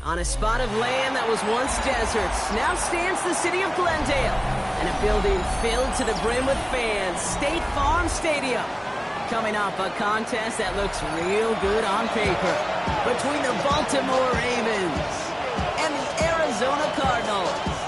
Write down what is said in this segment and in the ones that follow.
On a spot of land that was once deserts, now stands the city of Glendale, and a building filled to the brim with fans, State Farm Stadium. Coming up, a contest that looks real good on paper between the Baltimore Ravens and the Arizona Cardinals.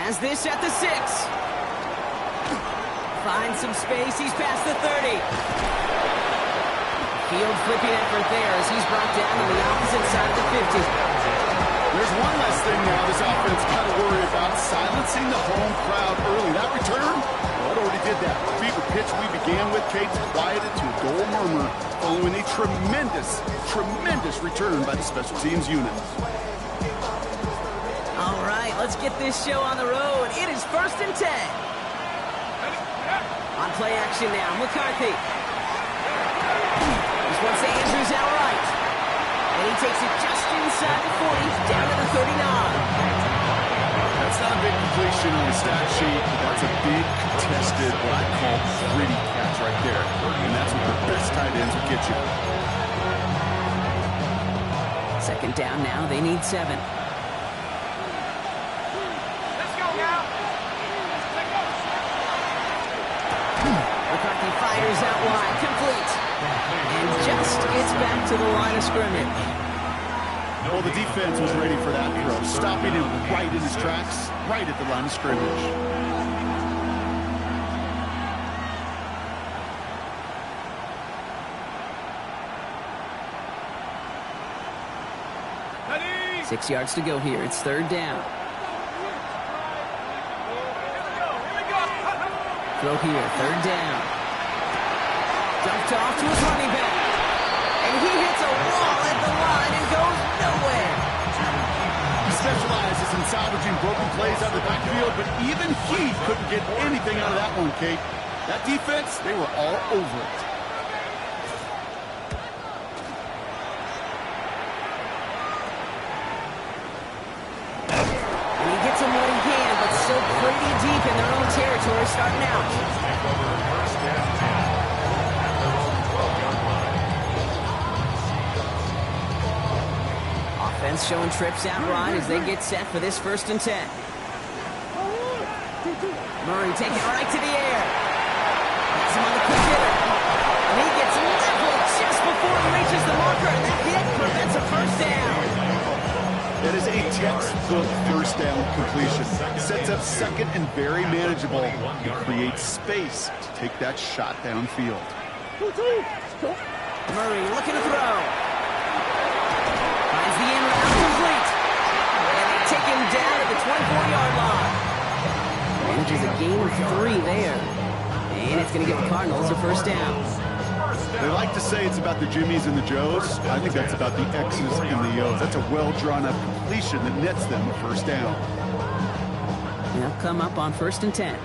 Has this at the 6. Finds some space. He's past the 30. Field flipping effort there as he's brought down on the opposite side of the 50. There's one less thing now this offense got to worry about, silencing the home crowd early. That return, well, it already did that. The fever pitch we began with, Kate's quieted to a dull murmur following a tremendous return by the special teams unit. All right, let's get this show on the road. It is 1st and 10. On play action now, McCarthy. This one's to Andrews outright. And he takes it just inside the 40, down to the 39. That's not a big completion on the stat sheet, but that's a big contested, what I call gritty catch right there. And that's what the best tight ends will get you. 2nd down now, they need 7. McCarthy fires out wide, complete. And just gets back to the line of scrimmage. Well, the defense was ready for that throw, stopping him right in his tracks, right at the line of scrimmage. Ready? 6 yards to go here. It's 3rd down. Throw here, 3rd down. Dumped off to his running back. And he hits a wall at the line and goes nowhere. He specializes in salvaging broken plays out of the backfield, but even he couldn't get anything out of that one, Kate. That defense, they were all over it. And he gets him what he can, but still pretty deep in their own territory starting out. Offense showing trips out wide as they get set for this 1st and 10. Murray taking it right to the air. Has him on the quick hitter. And he gets leveled just before he reaches the marker, and that hit prevents a 1st down. That is a textbook 1st down completion. Sets up 2nd and very manageable. He creates space to take that shot downfield. Murray looking to throw. Finds the in route complete. And they take him down at the 24-yard line. Manages a gain of 3 there. And it's going to give the Cardinals a 1st down. They like to say it's about the Jimmies and the Joes. I think that's about the X's and the O's. That's a well-drawn-up completion that nets them a 1st down. They'll come up on 1st and 10.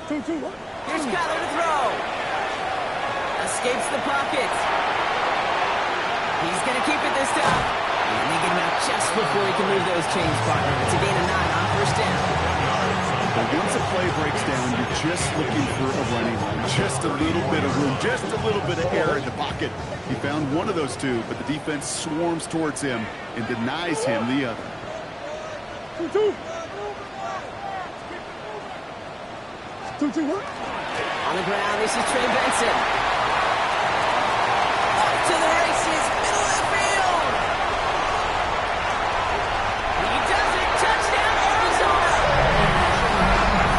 Here's Kyler to throw. Escapes the pocket. He's going to keep it this time. And they get him out just before he can move those chains, partner. It's a gain of 9 on 1st down. But once a play breaks down, you're just looking for a running line. Just a little bit of room, just a little bit of air in the pocket. He found one of those 2, but the defense swarms towards him and denies him the other. On the ground, this is Trey Benson. Off to the races, middle of the field. He does it, touchdown Arizona.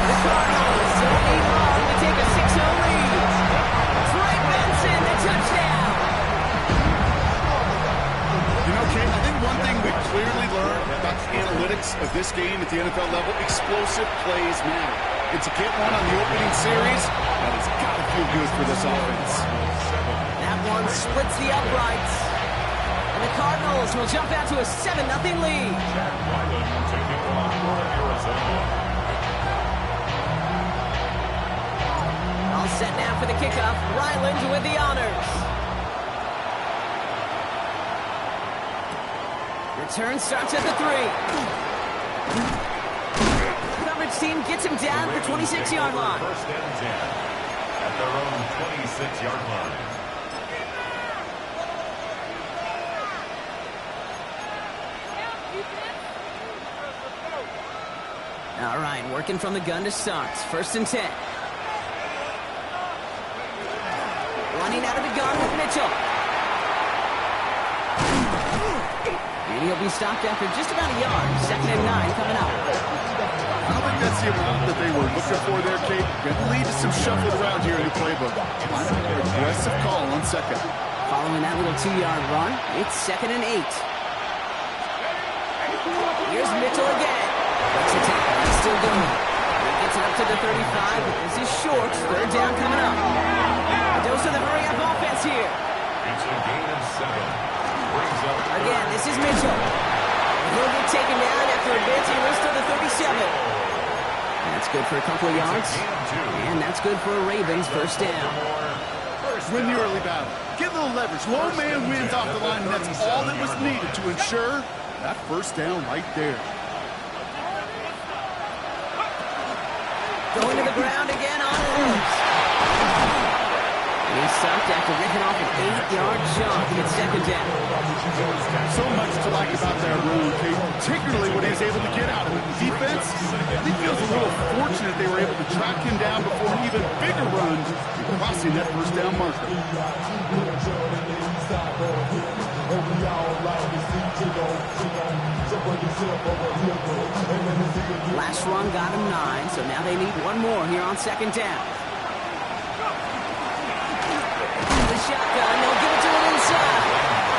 The Cardinals don't need long to take a 6-0 lead. Trey Benson, the touchdown. You know, Kate, I think one thing we clearly learned about the analytics of this game at the NFL level, explosive plays matter. And to get one on the opening series, that has got to feel good for this offense. That one splits the uprights. And the Cardinals will jump out to a 7-0 lead. All set now for the kickoff. Ryland with the honors. Return starts at the 3. Coverage team gets him down at the 26-yard line. First and 10 at their own 26-yard line. All right, working from the gun to start. First and 10. Running out of the gun with Mitchell. And he'll be stopped after just about a yard. Second and 9 coming up. I don't think that's the amount that they were looking for there, Kate. Going to lead to some shuffling around here in the playbook. Aggressive call on second. Following that little 2-yard run, it's second and 8. Here's Mitchell again. Breaks the tackle. He's still going. He gets it up to the 35. This is short. Third down coming up. A dose of the hurry-up offense here. It's a gain of 7. Brings up Again, this is Mitchell. He'll get taken down after a bit. He lives to the 37. That's good for a couple of yards. And that's good for a Ravens first down. Win the early battle. Get a little leverage. Low man wins off the line, and that's all that was needed to ensure that first down right there. Going to the ground again on Williams. And he's stopped after ripping off an 8-yard jump. It's second down. So much to like about that run, Kate, particularly when he's able to get out of it. The defense, I think, feels a little fortunate they were able to track him down before an even bigger run, crossing that first down marker. Last run got him 9, so now they need one more here on second down. The shotgun, they'll give it to him inside.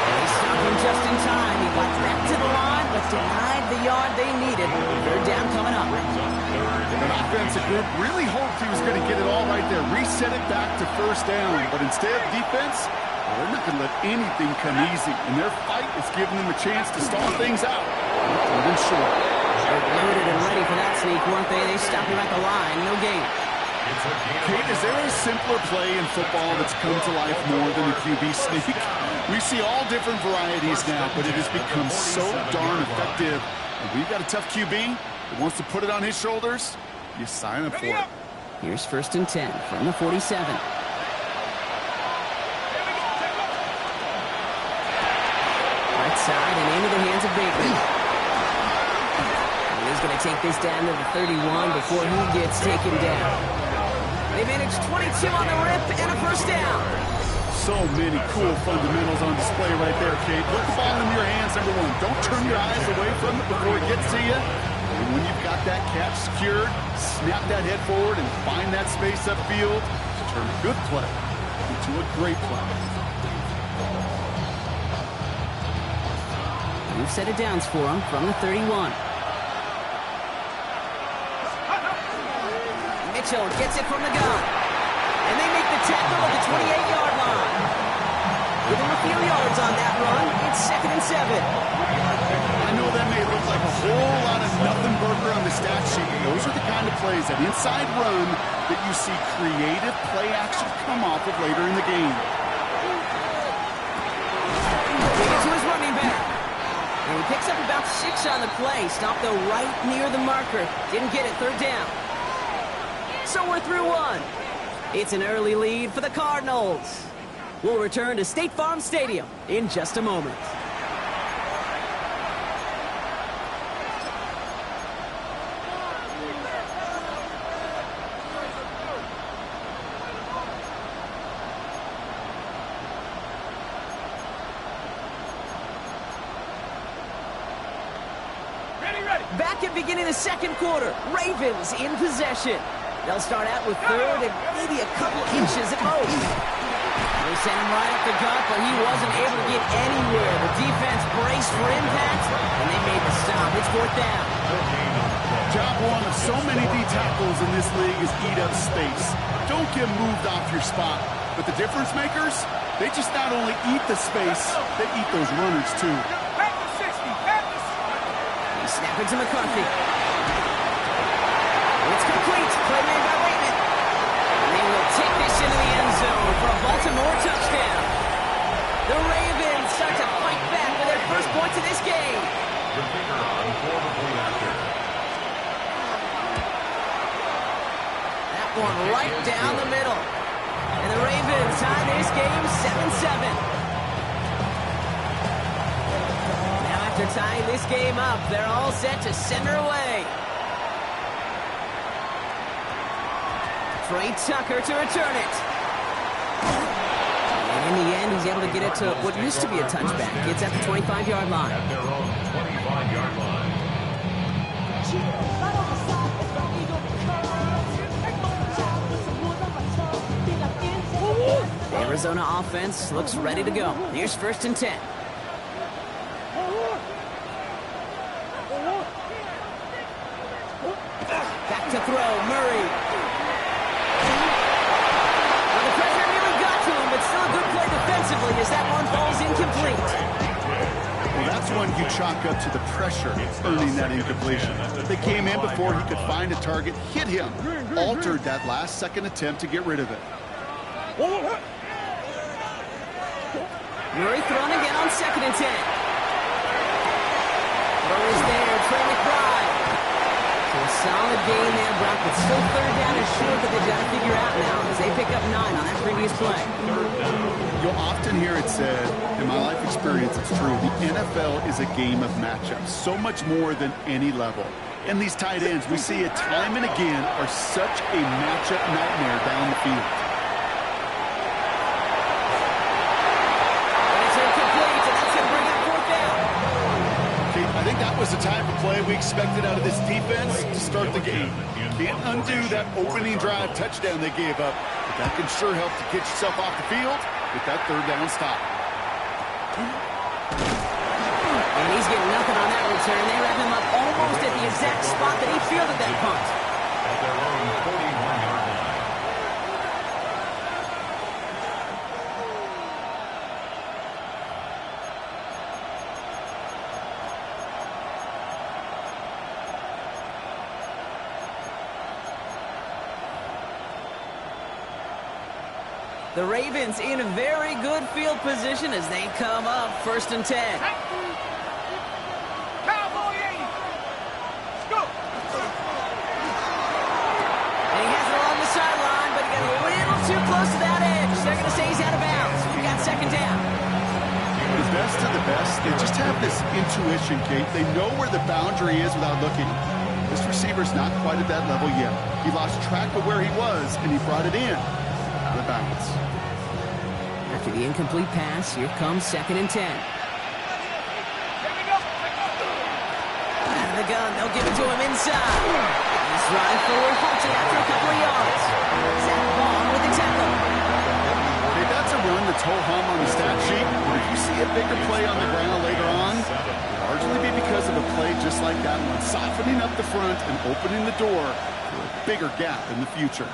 They stopped him just in time. He got back to the line, but denied the yard they needed. Third down coming up. The offensive group really hoped he was going to get it all right there, reset it back to first down, but instead, defense, they're not going to let anything come easy, and their fight is giving them a chance to stall things out. They're short. They're loaded and ready for that sneak, weren't they? They stopped him at the line. No gain. Kate, is there a simpler play in football that's come to life more than a QB sneak? We see all different varieties now, but it has become so darn effective. And we've got a tough QB that wants to put it on his shoulders. You sign up for it. Here's first and 10 from the 47. Right side and into the hands of Bateman. And he's going to take this down to the 31 before he gets taken down. They managed 22 on the rip and a first down. So many cool fundamentals on display right there, Kate. Put the ball in your hands, number one. Don't turn your eyes away from it before it gets to you. And when you've got that catch secured, snap that head forward and find that space upfield to turn a good play into a great play. New set of downs for him from the 31. Mitchell gets it from the gun. And they make the tackle at the 28-yard line. Give him a few yards on that run. It's second and 7. I know that may look like a whole lot of nothing burger on the stat sheet. Those are the kind of plays, that inside run, that you see creative play action come off of later in the game. Take it to his running back. And he picks up about 6 on the play. Stopped though right near the marker. Didn't get it. Third down. So we're through one. It's an early lead for the Cardinals. We'll return to State Farm Stadium in just a moment. Back at beginning of the second quarter, Ravens in possession. They'll start out with third and maybe a couple inches at most. They sent him right up the gut, but he wasn't able to get anywhere. The defense braced for impact, and they made the stop. It's fourth down. Job one of so many D tackles in this league is eat up space. Don't get moved off your spot. But the difference makers, they just not only eat the space, they eat those runners too. Snap into McCarthy. It's complete. Play made by Raven. And they will take this into the end zone for a Baltimore touchdown. The Ravens start to fight back with their first points of this game. The kicker on for the point after. That one right down the middle. And the Ravens tie this game 7-7. After tying this game up, they're all set to send her away. Trey Tucker to return it. And in the end, he's able to get it to what used to be a touchback. It's at the 25-yard line. At their own 25-yard line. The Arizona offense looks ready to go. Here's 1st and 10. Back to throw, Murray. Well, the pressure nearly got to him, but still a good play defensively as that one falls incomplete. Well, that's one you chalk up to the pressure earning that incompletion. They came in before he could find a target, hit him, altered that last-second attempt to get rid of it. Murray thrown again on 2nd and 10. Throw is there, Trey McBride. So a solid game there, Brock, but still 3rd down is short that they've got to figure out now as they pick up 9 on that previous play. You'll often hear it said, in my life experience, it's true, the NFL is a game of matchups, so much more than any level. And these tight ends, we see it time and again, are such a matchup nightmare down the field. I think that was the type of play we expected out of this defense to start the game. Can't undo that opening drive touchdown they gave up, but that can sure help to get yourself off the field with that 3rd down stop. And he's getting nothing on that return. They wrap him up almost at the exact spot that he fielded that punt. At their own 41-yard line. The Ravens in a very good field position as they come up 1st and 10. Cowboy 80. Go. And he has it along the sideline, but he got a little too close to that edge. They're going to say he's out of bounds. We've got 2nd down. The best of the best, they just have this intuition, Kate. They know where the boundary is without looking. This receiver's not quite at that level yet. He lost track of where he was, and he brought it in. Out of bounds. After the incomplete pass, here comes 2nd and 10. Out of the gun, they'll give it to him inside. He's running forward, halted after a couple of yards. Zach Bond with the tackle. Hey, that's a run that's ho-hum on the stat sheet, but if you see a bigger play on the ground later on, it'll largely be because of a play just like that one, softening up the front and opening the door for a bigger gap in the future.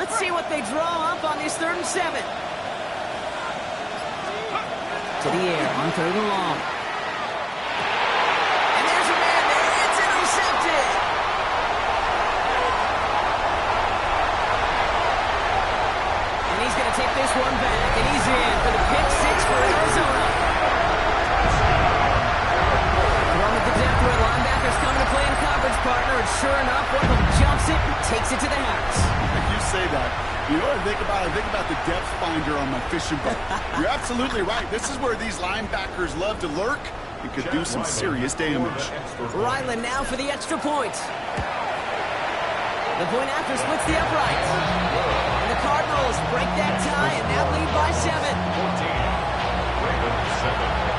Let's see what they draw up on this 3rd and 7. To the air on 3rd and long. And there's a man there. It's intercepted. And he's going to take this one back, and he's in for the pick 6 for Arizona. Along with the depth where linebackers coming to play in coverage, partner, and sure enough, one of them jumps it and takes it to the house. You say that. You know what I think about? I think about the depth finder on my fishing boat. You're absolutely right. This is where these linebackers love to lurk and could do some serious damage. Ryland now for the extra point. The point after splits the upright. And the Cardinals break that tie and now lead by 7. 14. Ravens 7.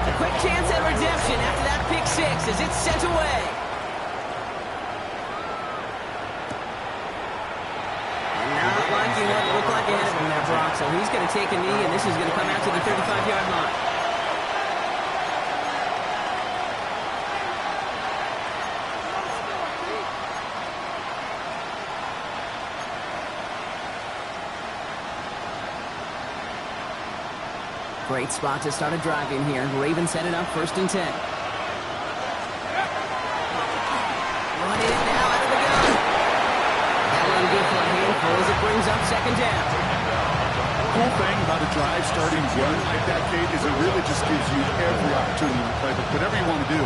A quick chance at redemption after that pick 6 as it's sent away. And not liking what So he's going to take a knee, and this is going to come out to the 35-yard line. Great spot to start a drive in here. Ravens set it up 1st and 10. Run in now out of the gun. That one good for a handful as it brings up 2nd down. The cool thing about a drive starting run like that, Kate, is it really just gives you every opportunity to play whatever you want to do.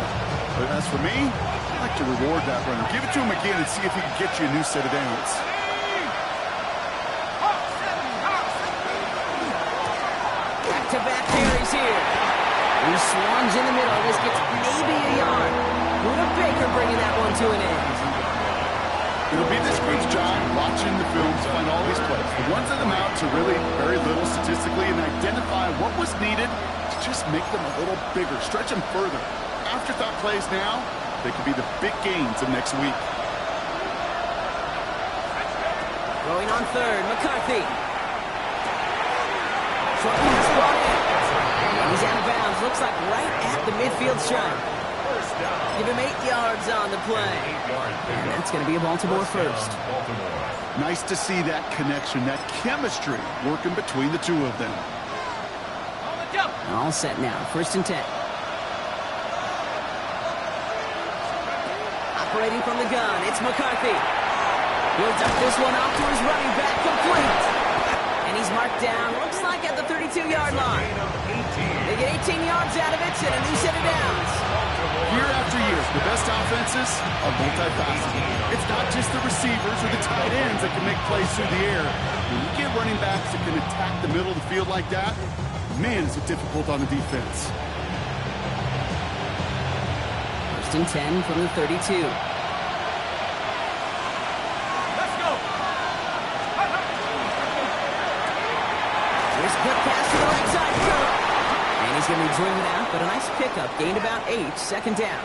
But as for me, I like to reward that runner. Give it to him again and see if he can get you a new set of downs. Back-to-back carries here. He swarms in the middle. This gets maybe a yard. Buda Baker bringing that one to an end. It'll be this group's job watching the film to find all these plays. The ones that amount to really very little statistically and identify what was needed to just make them a little bigger, stretch them further. Afterthought plays now, they could be the big gains of next week. Going on 3rd, McCarthy. Short pass brought in. And he's out of bounds. Looks like right at the midfield stripe. Give him 8 yards on the play. And that's going to be a Baltimore first. Nice to see that connection, that chemistry working between the two of them. All set now. 1st and 10. Operating from the gun, it's McCarthy. He'll duck this one off to his running back, complete. And he's marked down, looks like at the 32-yard line. They get 18 yards out of it and a new set of downs. Year after year, the best offenses are multifaceted. It's not just the receivers or the tight ends that can make plays through the air. When you get running backs that can attack the middle of the field like that, man, is it difficult on the defense. 1st and 10 from the 32. Quick pass to the right side. And he's going to be driven out, but a nice pickup. Gained about 8. 2nd down.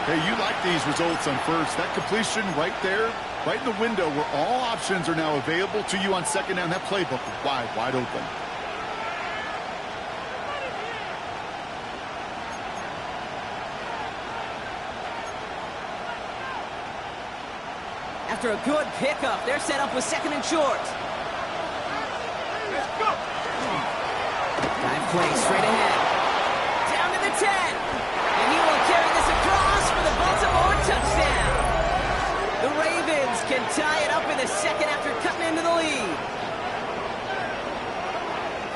Hey, you like these results on 1st. That completion right there, right in the window where all options are now available to you on 2nd down. That playbook is wide open. After a good pickup, they're set up with 2nd and short. Dive play straight ahead. Down to the 10. And he will carry this across for the Baltimore touchdown. The Ravens can tie it up in the 2nd after cutting into the lead.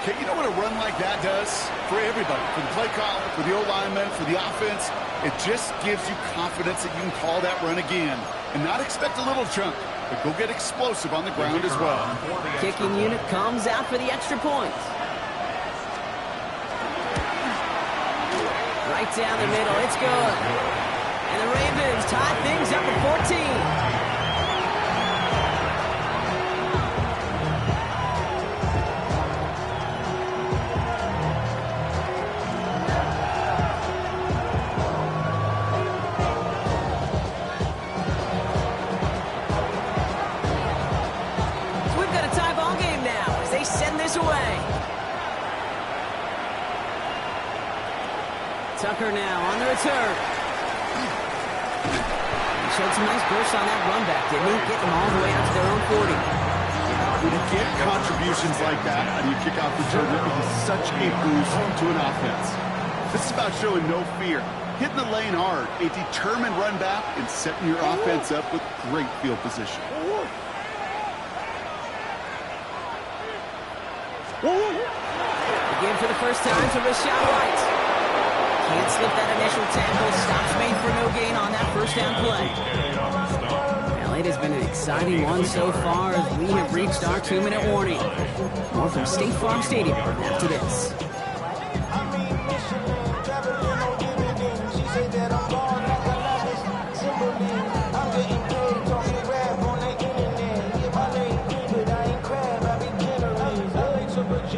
Okay, you know what a run like that does? For everybody, for the play caller, for the O-lineman, for the offense, it just gives you confidence that you can call that run again and not expect a little chunk, but go get explosive on the ground as well. Kicking unit comes out for the extra point. Right down the middle, it's good. And the Ravens tie things up at 14. Away. Tucker now on the return. He showed some nice bursts on that run back, didn't he? Getting them all the way out to their own 40. When you get contributions like that on your kickoff return, it is such a boost to an offense. This is about showing no fear, hitting the lane hard, a determined run back, and setting your offense up with great field position. Again for the first time to Rashad White. Can't slip that initial tackle. Stops made for no gain on that 1st down play. Well, it has been an exciting one so far as we have reached our 2-minute warning. More from State Farm Stadium after this.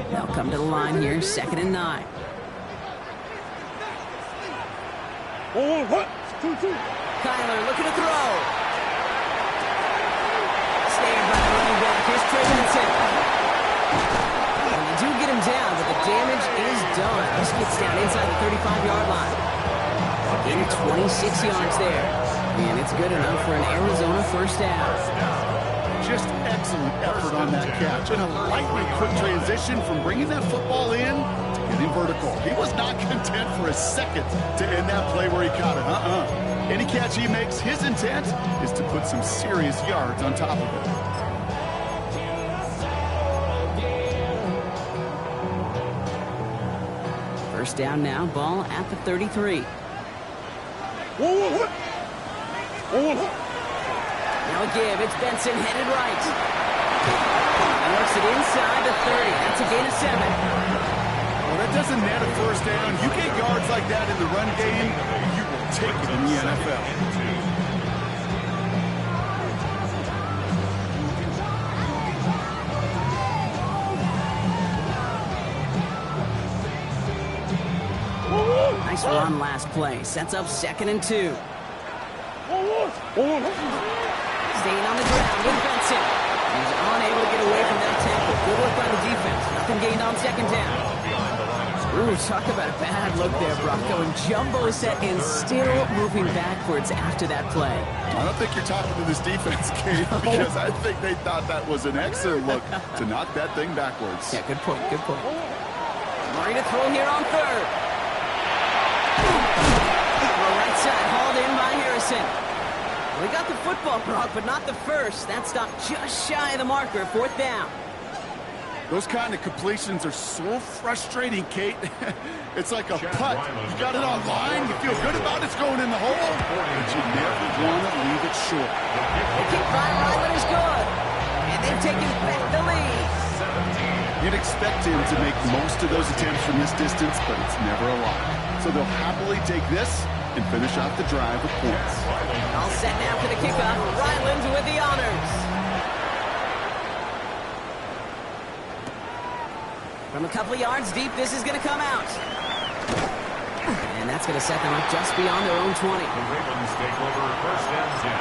They'll come to the line here, 2nd and 9. Kyler looking to throw. Staying by the running back. Here's Trey Vincent. down, but the damage is done. This gets down inside the 35-yard line. In 26 yards there. And it's good enough for an Arizona first down. Just excellent effort on that catch. And a lightning quick transition from bringing that football in to getting vertical. He was not content for a second to end that play where he caught it. Any catch he makes, his intent is to put some serious yards on top of it. First down now, ball at the 33. Now a give, it's Benson headed right. He works it inside the 30, that's a gain of 7. Well, that doesn't net a first down. You get yards like that in the run game, you will take it in the NFL. Nice run last play. Sets up 2nd and 2. Staying on the ground with Benson. He's unable to get away from that tackle. Good work by the defense. Nothing gained on 2nd down. Ooh, talk about a bad look there, Brock. Going jumbo set and still moving backwards after that play. I don't think you're talking to this defense, Kate, because I think they thought that was an excellent look to knock that thing backwards. Yeah, good point, good point. Murray to throw here on 3rd. Right side, hauled in by Harrison. We got the football, Brock, but not the first. That stopped just shy of the marker, 4th down. Those kind of completions are so frustrating, Kate. It's like a putt. You got it on line, you feel good about it's going in the hole, but you never want to leave it short. The kick by Ryland is good, and they've taken back the lead. You'd expect him to make most of those attempts from this distance, but it's never a lot. So they'll happily take this and finish off the drive with points. All set now for the kickoff. Ryland with the honors. From a couple of yards deep, this is going to come out. And that's going to set them up just beyond their own 20. The Ravens take over 1st and 10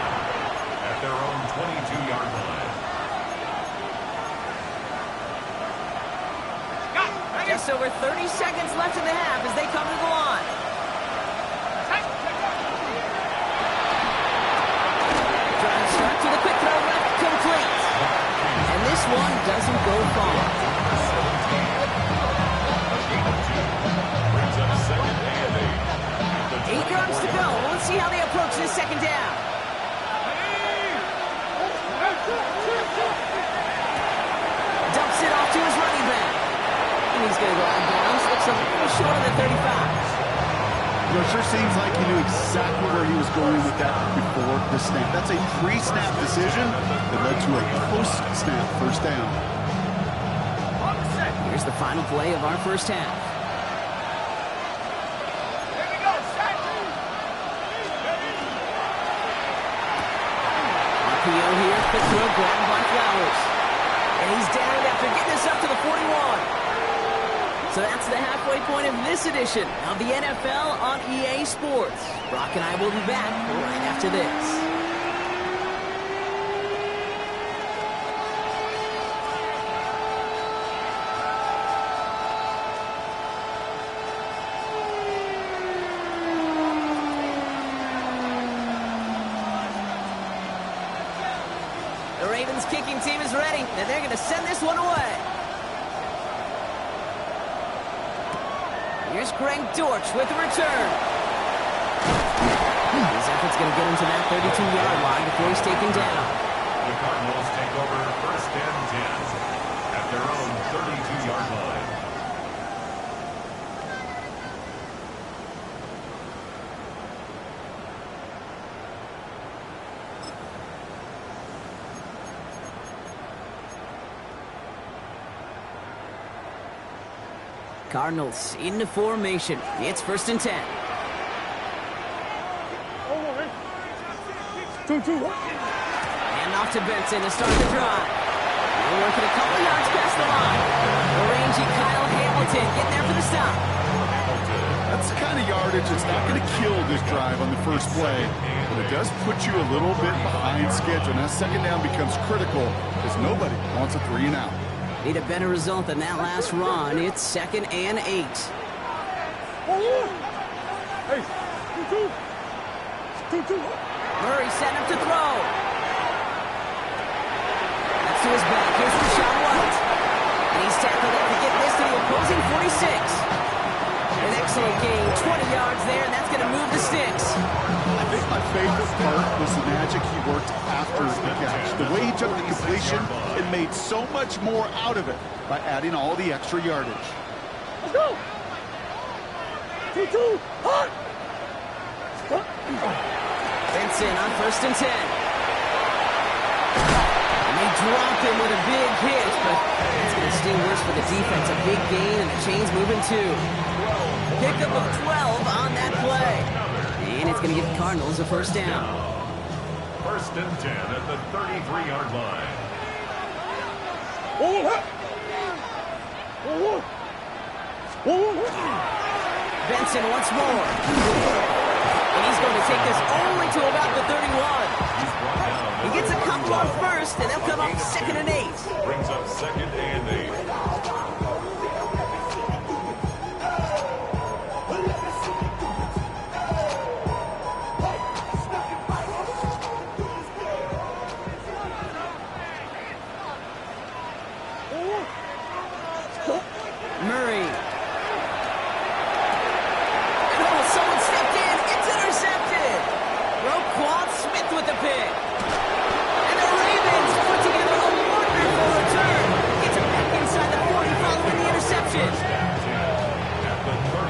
at their own 22-yard line. Just over 30 seconds left in the half as they come to the line. Drive start to the quick throw left, complete. And this one doesn't go far. Brings up 2nd and 8. 8 yards to go. Let's see how they approach this 2nd down. Dumps it off to his running back. He's going to go out of bounds. Looks a little short of the 35. It sure seems like he knew exactly where he was going with that before the snap. That's a pre-snap decision that led to a post-snap first down. Here's the final play of our first half. RPO here, quick throw, grabbed by Flowers. And he's down after getting this up to the 41. So that's the halfway point of this edition of the NFL on EA Sports. Brock and I will be back right after this. The Ravens kicking team is ready, and they're going to send this one away. Here's Greg Dortch with the return. His effort's going to get him to that 32-yard line before he's taken down. The Cardinals take over 1st and 10 at their own 32-yard line. Cardinals into formation. It's 1st and 10. And off to Benson to start the drive. They're working a couple yards past the line. The rangy Kyle Hamilton getting there for the stop. That's the kind of yardage that's not going to kill this drive on the first play, but it does put you a little bit behind schedule. Now 2nd down becomes critical because nobody wants a 3 and out. Need a better result than that last run. It's 2nd and 8. Murray setting up to throw. That's to his back. Here's Rashawn White. And he's tackled up to get this to the opposing 46. An excellent gain. 20 yards there, and that's going to move the sticks. I think my favorite part was the magic he worked after the catch. The way he took the completion and made so much more out of it by adding all the extra yardage. Let's go! 2-2, hot! Benson on 1st and 10. And they drop him with a big hit, but it's going to sting worse for the defense. A big gain, and the chain's moving too. Pickup of 12 on that play. And it's going to give the Cardinals a 1st down. 1st and 10 at the 33-yard line. Benson once more. And he's going to take this only to about the 31. He gets a couple on 1st, and they'll come up 2nd and 8. Brings up 2nd and 8. Murray. Oh, someone stepped in. It's intercepted. Roquan Smith with the pick. And the Ravens put together a wonderful return. Gets it back inside the 40 following the interception.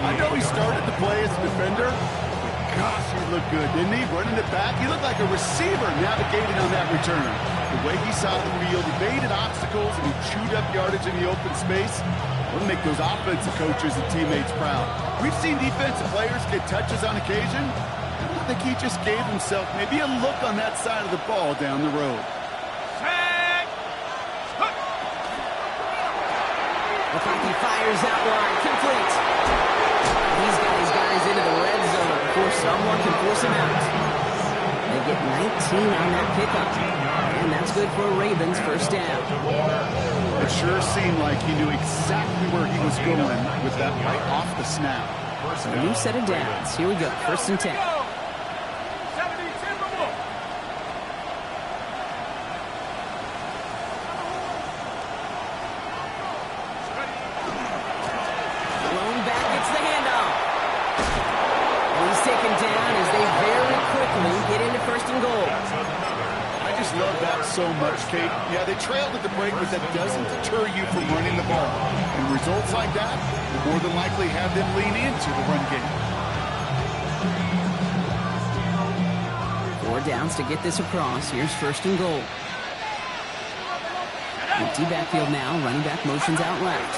I know he started the play as a defender, but gosh, he looked good, didn't he? Running it back, he looked like a receiver navigating on that return. The way he saw the field, evaded obstacles, and he chewed up yardage in the open space. We'll make those offensive coaches and teammates proud. We've seen defensive players get touches on occasion. I think he just gave himself maybe a look on that side of the ball down the road. McConkey fires out wide, complete. He's got his guys into the red zone before someone can force him out. They get 19 on that pickup, and that's good for a Ravens 1st down. It sure seemed like he knew exactly where he was going with that right off the snap. So a new set of downs. Here we go, 1st and 10. So much, Kate. Yeah, they trailed at the break, but that doesn't deter you from running the ball. And results like that will more than likely have them lean into the run game. 4 downs to get this across. Here's 1st and goal. Empty backfield now. Running back motions out left.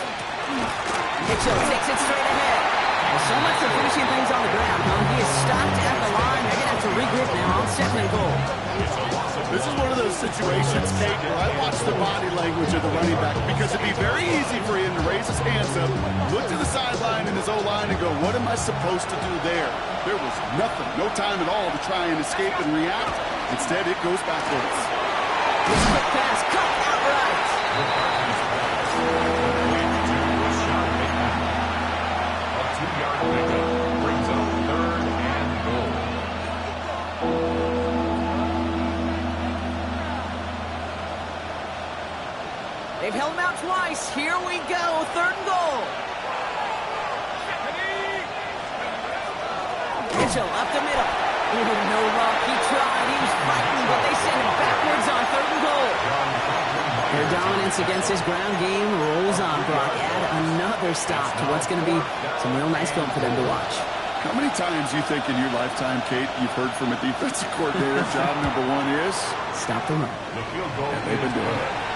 Mitchell takes it straight ahead. Well, so much for finishing things on the ground. He is stopped at the line. They're going to have to regroup now on 2nd and goal. This is one of those situations, Kate, where I watch the body language of the running back because it'd be very easy for him to raise his hands up, look to the sideline in his O-line and go, what am I supposed to do there? There was nothing, no time at all to try and escape and react. Instead, it goes backwards. Quick pass, cut outright. A 2-yard pickup brings up 3rd and goal. They've held him out twice. Here we go. 3rd and goal. Mitchell up the middle. Ooh, no luck. He tried. He was fighting, but they send him backwards on 3rd and goal. Their dominance against this ground game rolls on, Brock. Add another stop to what's going to be some real nice film for them to watch. How many times you think in your lifetime, Kate, you've heard from a defensive coordinator, job number 1 is? Stop the run. The field goal. Yeah, they've been doing it.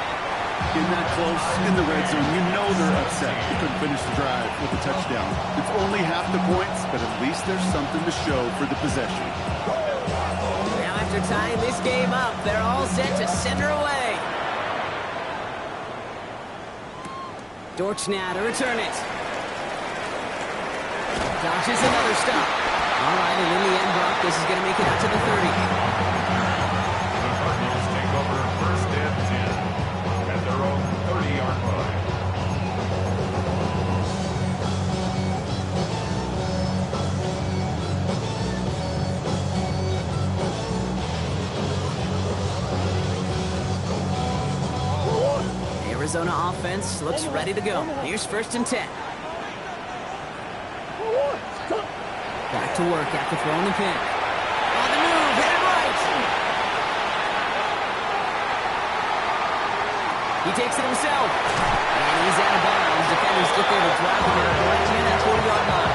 In that close, in the red zone, you know they're upset. They couldn't finish the drive with a touchdown. It's only half the points, but at least there's something to show for the possession. Now after tying this game up, they're all set to send her away. Dortch now to return it. Dodges another stop. All right, and in the end, Brock, this is going to make it out to the 30. The Cardinals take over 1st and 10 at their own 30-yard line. Arizona offense looks ready to go. Here's 1st and 10. Back to work after throwing the pick. On the move, hit it right. He takes it himself. And he's out of bounds. Defenders get there to drive him out right to that 40-yard line.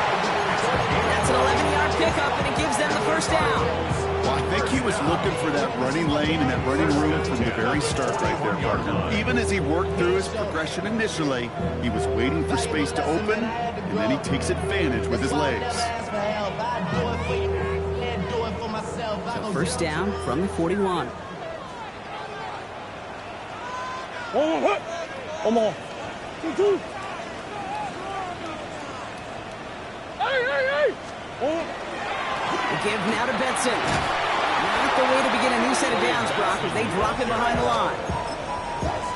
That's an 11-yard pickup, and it gives them the 1st down. Well, I think he was looking for that running lane and that running room from the very start right there, partner. Even as he worked through his progression initially, he was waiting for space to open, and then he takes advantage with his legs. So 1st down from the 41. The give now to Benson. Not the way to begin a new set of downs, Brock, as they drop it behind the line.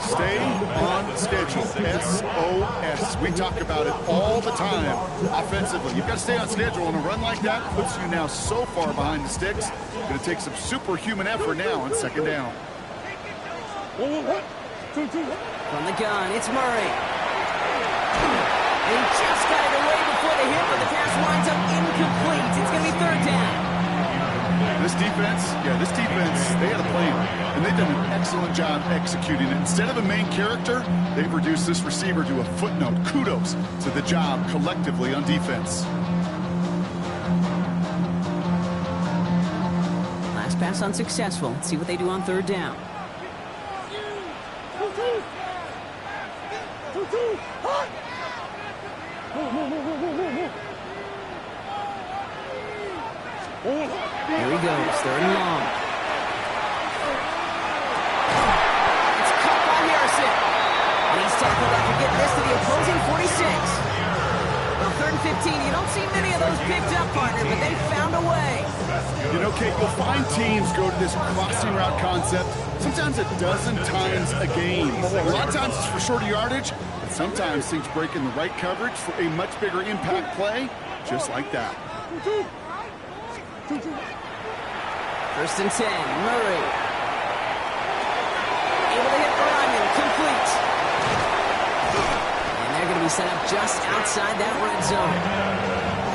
Stay on schedule. SOS. We talk about it all the time. Offensively, you've got to stay on schedule, and a run like that puts you now so far behind the sticks. Going to take some superhuman effort now on 2nd down. From the gun, it's Murray. He just got it away before the hit, but the pass winds up incomplete. It's going to be 3rd down. This defense, they had a plan, and they've done an excellent job executing it. Instead of a main character, they've reduced this receiver to a footnote. Kudos to the job collectively on defense. Last pass unsuccessful. Let's see what they do on 3rd down. Here he goes, 3rd and long. It's caught by Harrison. And he's tackled after getting this to the opposing 46. Well, 3rd and 15, you don't see many of those picked up, partner, but they found a way. You know, Kate, you'll find teams go to this crossing route concept sometimes a dozen times a game. A lot of times it's for shorter yardage, but sometimes things break in the right coverage for a much bigger impact play, just like that. 1st and 10, Murray. Able to hit Ryman, complete. And they're going to be set up just outside that red zone.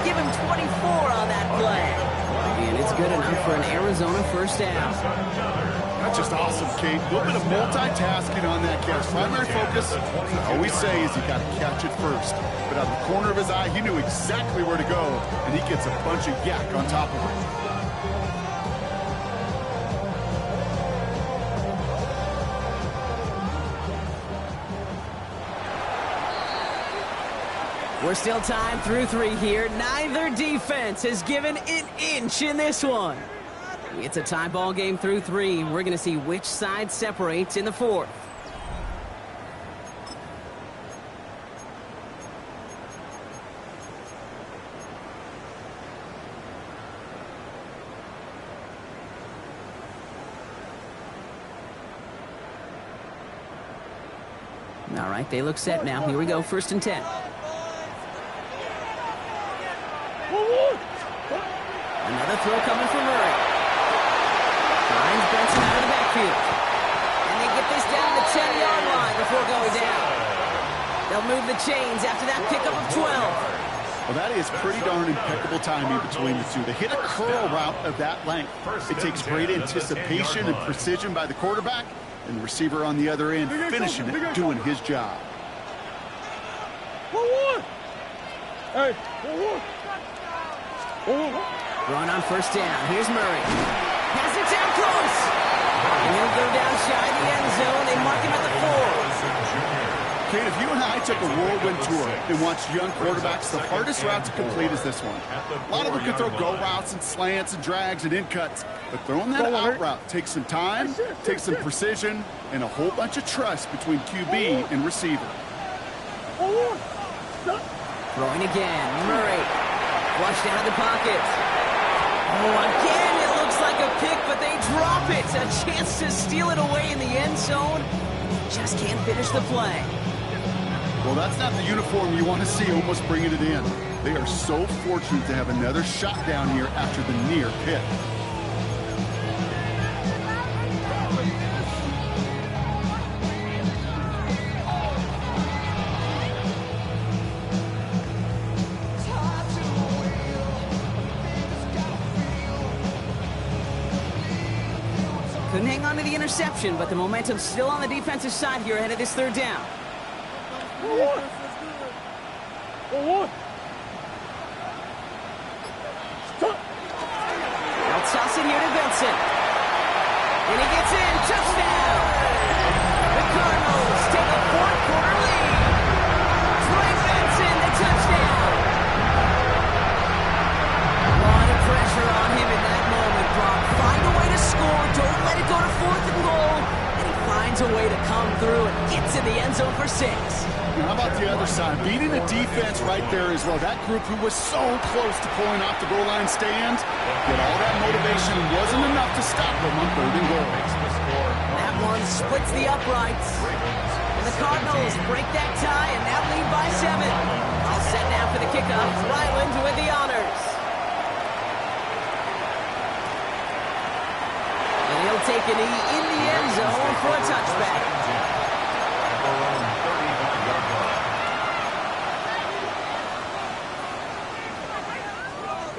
Give him 24 on that play. And it's good enough for an Arizona 1st down. That's just awesome, Kate. A little bit of multitasking on that catch. Primary focus, I always say, is you got to catch it first. But out of the corner of his eye, he knew exactly where to go, and he gets a bunch of yak on top of it. We're still tied through 3 here. Neither defense has given an inch in this one. It's a tie ball game through 3. We're going to see which side separates in the 4th. All right, they look set now. Here we go, 1st and 10. Another throw coming from Murray. Finds Benson out of the backfield. And they get this down to the 10-yard line before going down. They'll move the chains after that pickup of 12. Well, that is pretty darn impeccable timing between the two. To hit a curl route of that length, it takes great anticipation and precision by the quarterback, and the receiver on the other end finishing it, doing his job. Hey, Run on 1st down. Here's Murray. Pass it down close. And he'll go down shy of the end zone. They mark him at the 4. Kate, if you and I took a whirlwind tour and watched young quarterbacks, the hardest route to complete is this one. A lot of them can throw go routes and slants and drags and in cuts, but throwing that out route takes some time, takes some precision, and a whole bunch of trust between QB and receiver. Throwing again. Murray. Flushed out of the pocket. Oh, again, it looks like a pick, but they drop it. A chance to steal it away in the end zone. Just can't finish the play. Well, that's not the uniform you want to see almost bringing it in. They are so fortunate to have another shot down here after the near pick. Couldn't hang on to the interception, but the momentum's still on the defensive side here ahead of this third down. They'll toss it here to Benson. And he gets in. Touchdown! The Cardinals take a fourth-quarter lead. Troy Benson, the touchdown. A lot of pressure on him in that moment, Brock. Find a way to score. Don't let it go to fourth and goal. And he finds a way to come through and gets in the end zone for 6. How about the other side? Beating the defense right there as well. That group who was so close to pulling off the goal line stand, but all that motivation wasn't enough to stop them on third and goal. That one splits the uprights. And the Cardinals break that tie and now lead by 7. All set now for the kickoff. Ryland with the honors. And he'll take a knee in the end zone for a touchback.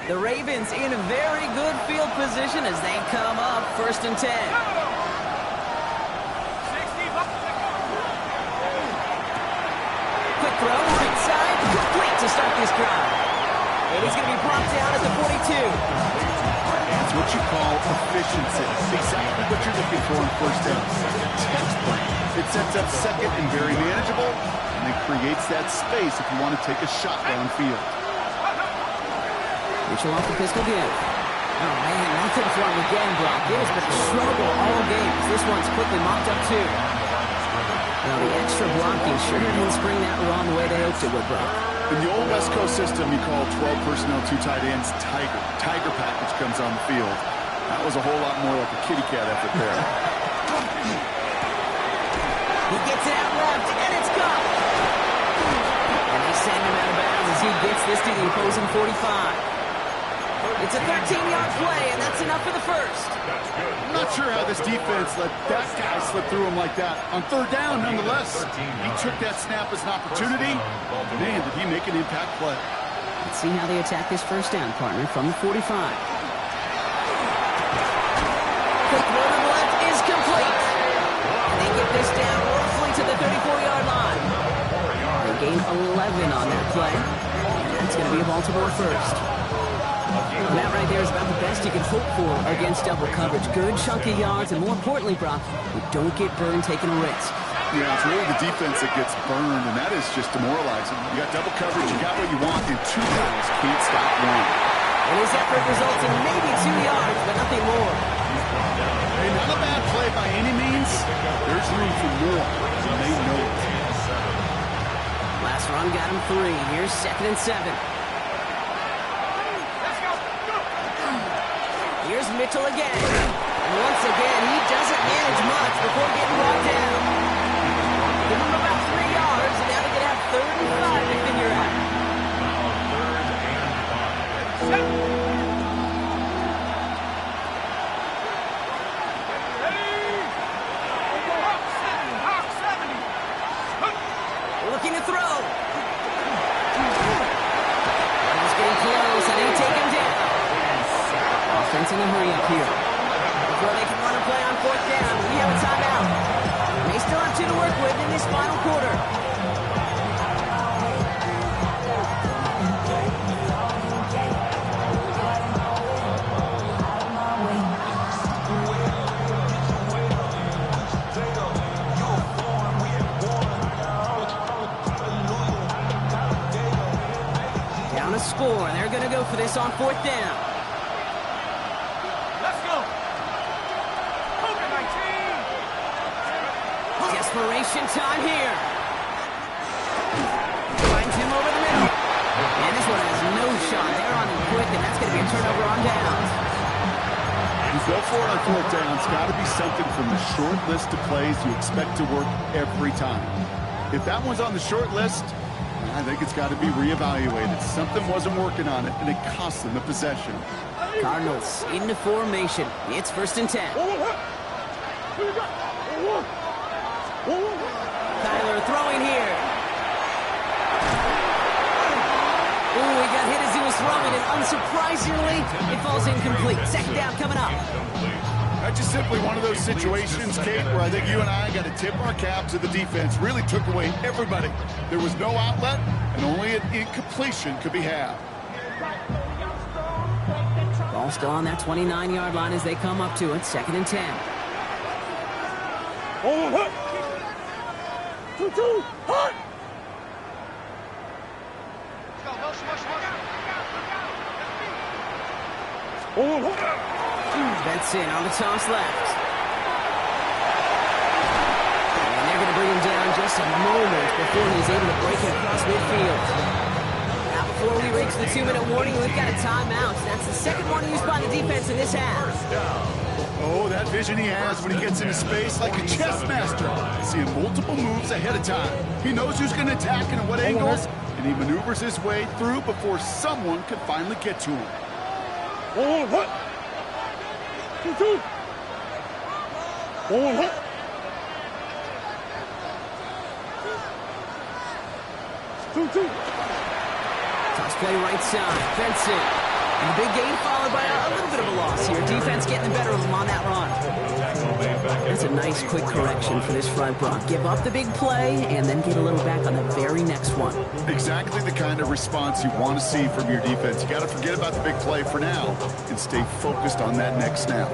The Ravens in a very good field position as they come up 1st and 10. Quick throw, right side, complete to start this drive. And he's going to be brought down at the 42. That's what you call efficiency. Exactly what you're looking for on first down. Textbook. It sets up second and very manageable, and it creates that space if you want to take a shot downfield. Mitchell off the pistol give. Oh, man, nothing from him again, Brock. It has been a struggle all game. This one's quickly mopped up, too. Now, the extra blocking sure didn't spring that wrong the way they hoped it would, Brock. In the old West Coast system, you call 12 personnel, 2 tight ends, Tiger. Tiger package comes on the field. That was a whole lot more like a kitty cat effort there. He gets it out left, and it's caught. And they send him out of bounds as he gets this to the opposing 45. It's a 13-yard play, and that's enough for the first. I'm not sure how this defense let that guy slip through him like that. On third down, nonetheless, he took that snap as an opportunity. Man, did he make an impact play. Let's see how they attack this first down, partner, from the 45. Quick throw to the left is complete. And they get this down roughly to the 34-yard line. They gain 11 on that play. And that's going to be a Baltimore first. And that right there is about the best you can hope for against double coverage. Good chunky yards, and more importantly, Brock, you don't get burned taking a risk. Yeah, it's really the defense that gets burned, and that is just demoralizing. You got double coverage, you got what you want, and 2 guys can't stop one. And his effort results in maybe 2 yards, but nothing more. Hey, not a bad play by any means. There's room for more, and they know it. Last run got him 3. Here's 2nd and 7. Here's Mitchell again. And once again, he doesn't manage much before getting brought down. Give him about 3 yards, and now they're going to have 3rd and 5 to figure out. Looking to throw. He's getting close, and they take him down. Offense in a hurry up here. Before they can run a play on 4th down, we have a timeout. They still have 2 to work with in this final quarter. Down a score, and they're going to go for this on 4th down. Desperation time here. Finds him over the middle. And this one has no shot. They're on him quick, and that's going to be a turnover on downs. You go for it on 4th down. It's got to be something from the short list of plays you expect to work every time. If that one's on the short list, I think it's got to be reevaluated. Something wasn't working on it, and it cost them the possession. Cardinals into formation. It's 1st and 10. Kyler throwing here. Ooh, he got hit as he was throwing, and unsurprisingly, it falls incomplete. 2nd down coming up. That's just simply one of those situations, Kate, where I think you and I got to tip our cap to the defense. Really took away everybody. There was no outlet, and only an incompletion could be had. Ball still on that 29-yard line as they come up to it. 2nd and 10. Oh, 2-2, hot! Benson on the toss left. And they're going to bring him down just a moment before he's able to break it across midfield. Now, before we reach the 2-minute warning, we've got a timeout. That's the second one used by the defense in this half. Oh, that vision he has when he gets into space like a chess master. Seeing multiple moves ahead of time. He knows who's going to attack and at what angles, and he maneuvers his way through before someone can finally get to him. 2-2. 2-2. Toss play right side. Benson. And a big gain followed by a little bit of a loss here. Defense getting the better of him on that run. That's a nice quick correction for this front, Brock. Give up the big play and then get a little back on the very next one. Exactly the kind of response you want to see from your defense. You got to forget about the big play for now and stay focused on that next snap.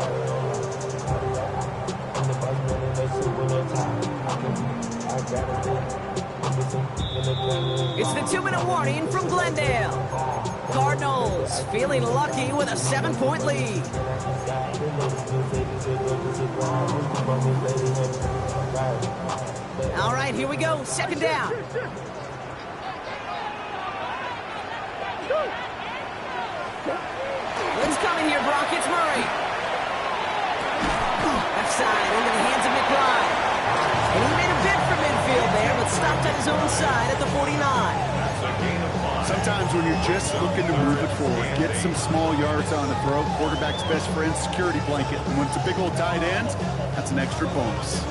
It's the 2-minute warning from Glendale. Cardinals feeling lucky with a 7-point lead. All right, here we go. 2nd down. What's coming here, Brock? It's Murray. Left side into the hands of McBride. And he made a bid for midfield there, but stopped at his own side at the 49. Sometimes when you're just looking to move it forward, get some small yards on the throw, quarterback's best friend, security blanket. And when it's a big old tight end, that's an extra bonus.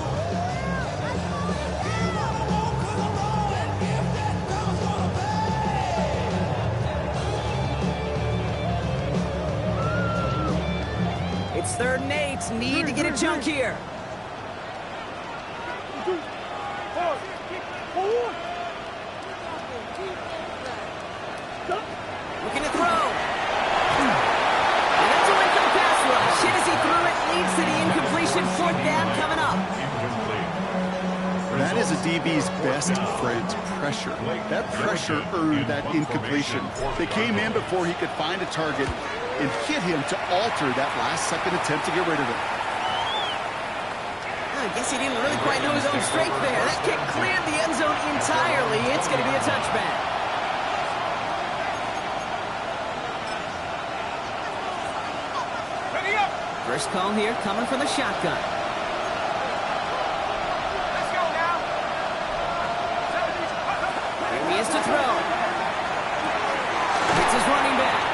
It's 3rd and 8. Need to get a chunk here. Looking to throw. And that's away from the pass rush. Hit as he threw it. Leads to the incompletion. 4th down coming up. That is a DB's best friend, pressure. That pressure earned that incompletion. They came in before he could find a target and hit him to alter that last-second attempt to get rid of it. I guess he didn't really quite know his own strength there. That kick cleared the end zone entirely. It's going to be a touchback. First call here coming from the shotgun. Let's go now. Here he is to throw. It's his running back.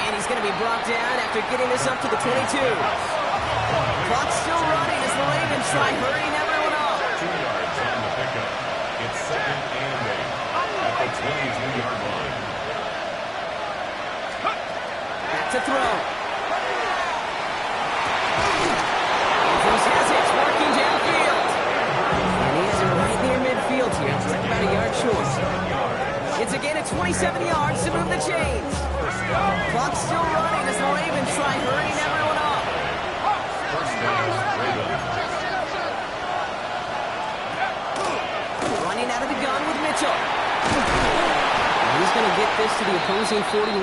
And he's going to be brought down after getting this up to the 22. Clock's still running as the Ravens try hurrying everyone up. 2 yards on the pickup. It's 2nd and 8 at the 22-yard line. Back to throw. It's working downfield. And he has it right near midfield here. It's like about a yard short. It's a gain of 27 yards to move the chains. Clock's still running as the Ravens try hurrying everyone up. First down, Ravens. Running out of the gun with Mitchell. And he's going to get this to the opposing 41.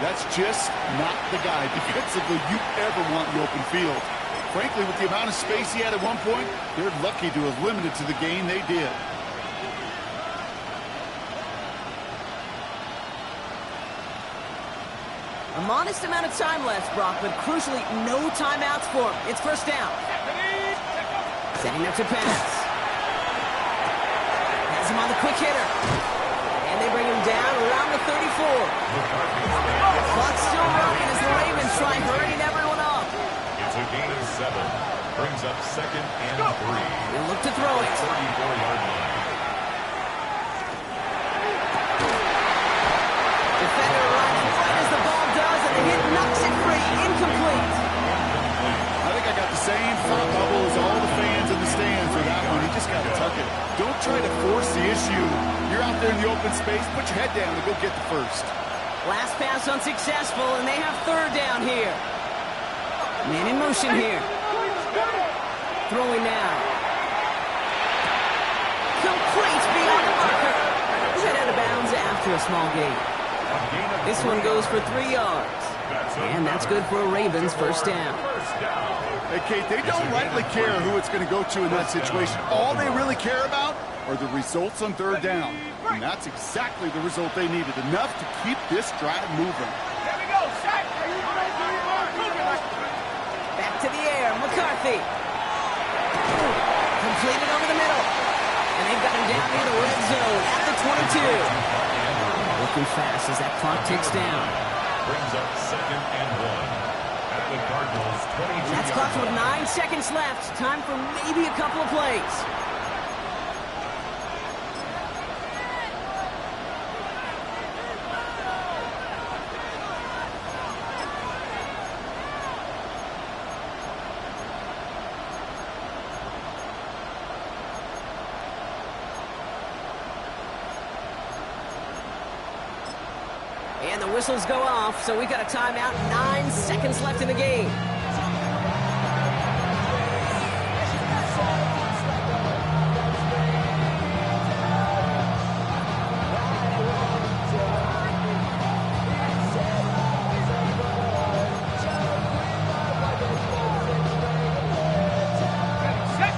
That's just not the guy defensively you ever want in the open field. Frankly, with the amount of space he had at one point, they're lucky to have limited to the gain they did. A modest amount of time left, Brock, but crucially, no timeouts for him. It's 1st down. Setting up to pass. Has him on the quick hitter. And they bring him down around the 34. Clock's still running as the Ravens try hurrying everyone up. It's a gain of 7. Brings up 2nd and 3. They'll look to throw it. 34-yard line. Defender runs right as the ball does, and the hit knocks it free. Incomplete. same thought bubble as all the fans in the stands for that one. You just got to tuck it. Don't try to force the issue. You're out there in the open space. Put your head down and go get the first. Last pass unsuccessful, and they have third down here. Man in motion here. Throwing now. Complete beyond the marker. Head out of bounds after a small gain. This one goes for 3 yards. And that's good for a Ravens first down. Hey, Kate, they don't likely care who it's going to go to in that situation. All they really care about are the results on third down. And that's exactly the result they needed. Enough to keep this drive moving. Here we go, Shaq. Back to the air, McCarthy. Completed over the middle. And they've got him down near the red zone at the 22. Looking fast as that clock ticks down. Brings up 2nd and 1 at the Cardinals 22. And that's clocked with 9 seconds left. Time for maybe a couple of plays. And the whistles go off, so we've got a timeout. 9 seconds left in the game.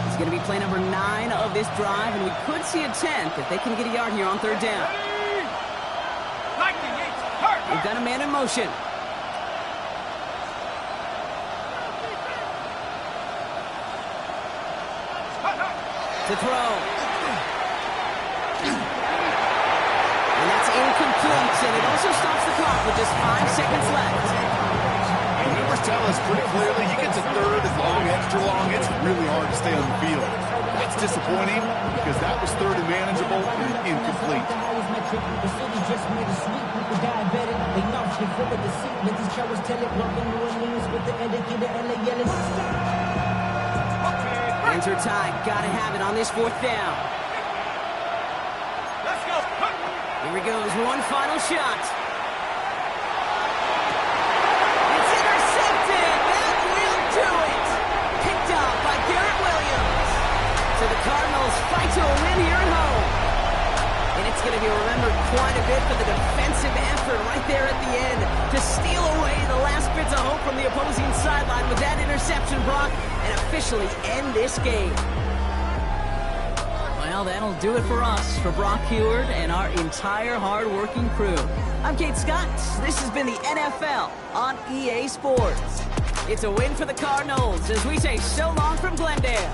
It's going to be play number 9 of this drive, and we could see a 10th if they can get a yard here on third down. We've got a man in motion. To throw. And that's incomplete, and it also stops the clock with just 5 seconds left. The numbers tell us pretty clearly, you get to third and long, extra long, it's really hard to stay on the field. That's disappointing because that was third and manageable and incomplete. Hands are tied. Gotta have it on this 4th down. Let's go. Here he goes. One final shot. It's intercepted. That will do it. Picked up by Garrett Williams. So the Cardinals fight to a win here at home. And it's going to be remembered quite a bit for the defensive effort right there at the end to steal away the last bits of hope from the opposing sideline with that interception, Brock, and officially end this game. Well, that'll do it for us, for Brock Heward and our entire hard-working crew. I'm Kate Scott. This has been the NFL on EA Sports. It's a win for the Cardinals as we say so long from Glendale.